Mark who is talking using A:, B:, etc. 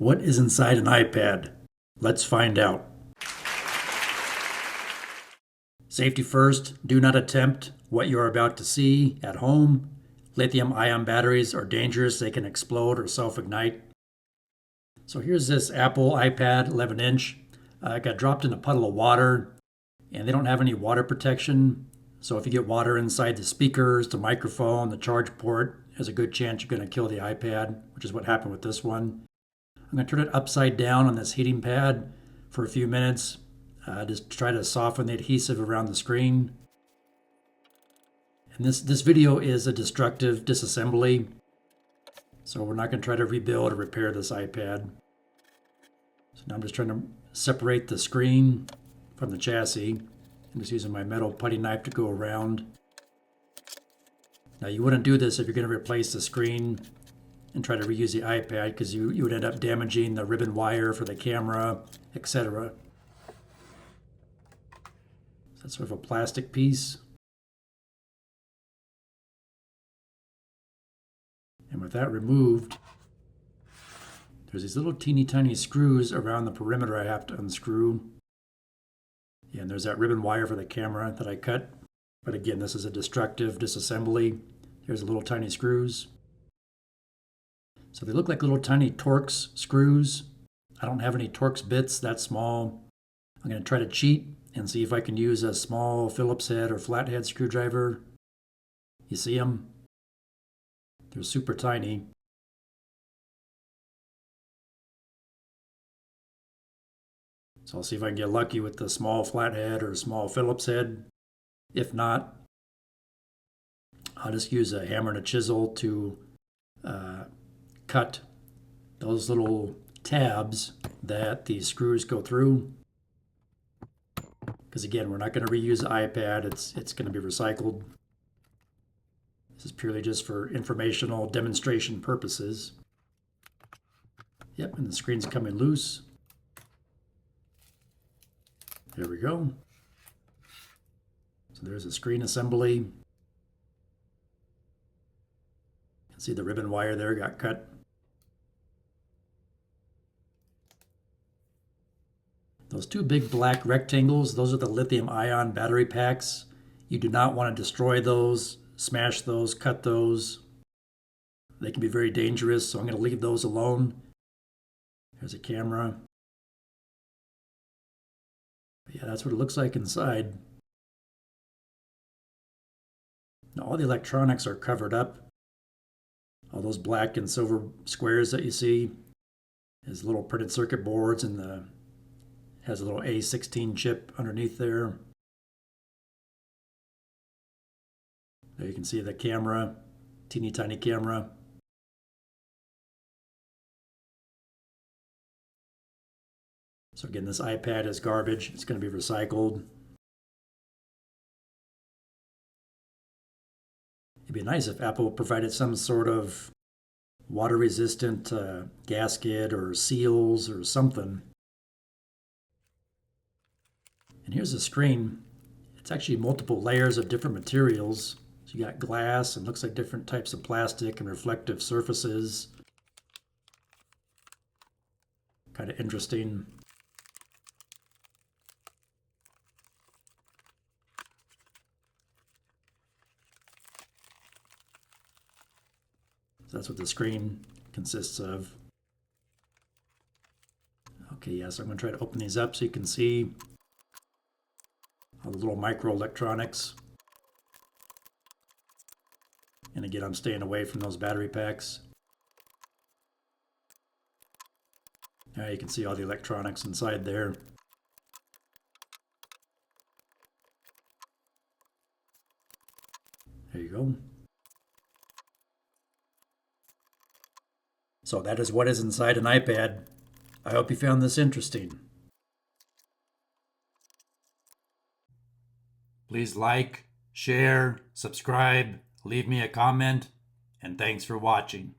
A: What is inside an iPad? Let's find out. Safety first, do not attempt what you are about to see at home. Lithium-ion batteries are dangerous. They can explode or self-ignite. So here's this Apple iPad 11-inch. It got dropped in a puddle of water, and they don't have any water protection. So if you get water inside the speakers, the microphone, the charge port, there's a good chance you're going to kill the iPad, which is what happened with this one. I'm going to turn it upside down on this heating pad for a few minutes. Just try to soften the adhesive around the screen. And this video is a destructive disassembly. So we're not going to try to rebuild or repair this iPad. So now I'm just trying to separate the screen from the chassis. I'm just using my metal putty knife to go around. Now you wouldn't do this if you're going to replace the screen and try to reuse the iPad, because you would end up damaging the ribbon wire for the camera, etc. So that's sort of a plastic piece. And with that removed, there's these little teeny tiny screws around the perimeter I have to unscrew. Yeah, and there's that ribbon wire for the camera that I cut. But again, this is a destructive disassembly. Here's the little tiny screws. So they look like little tiny Torx screws. I don't have any Torx bits that small. I'm going to try to cheat and see if I can use a small Phillips head or flathead screwdriver. You see them? They're super tiny. So I'll see if I can get lucky with the small flathead or a small Phillips head. If not, I'll just use a hammer and a chisel to cut those little tabs that the screws go through. Because again, we're not going to reuse the iPad. It's going to be recycled. This is purely just for informational demonstration purposes. Yep, and the screen's coming loose. There we go. So there's a screen assembly. You can see the ribbon wire there got cut. Those two big black rectangles, those are the lithium-ion battery packs. You do not want to destroy those, smash those, cut those. They can be very dangerous, so I'm going to leave those alone. There's a camera. But yeah, that's what it looks like inside. Now all the electronics are covered up. All those black and silver squares that you see is little printed circuit boards, and has a little A16 chip underneath there. There you can see the camera, teeny tiny camera. So again, this iPad is garbage. It's going to be recycled. It'd be nice if Apple provided some sort of water-resistant gasket or seals or something. And here's the screen. It's actually multiple layers of different materials. So you got glass and looks like different types of plastic and reflective surfaces. Kind of interesting. So that's what the screen consists of. Okay, yeah, so I'm going to try to open these up so you can see all the little microelectronics. And again, I'm staying away from those battery packs. Now you can see all the electronics inside there. There you go. So that is what is inside an iPad. I hope you found this interesting. Please like, share, subscribe, leave me a comment, and thanks for watching.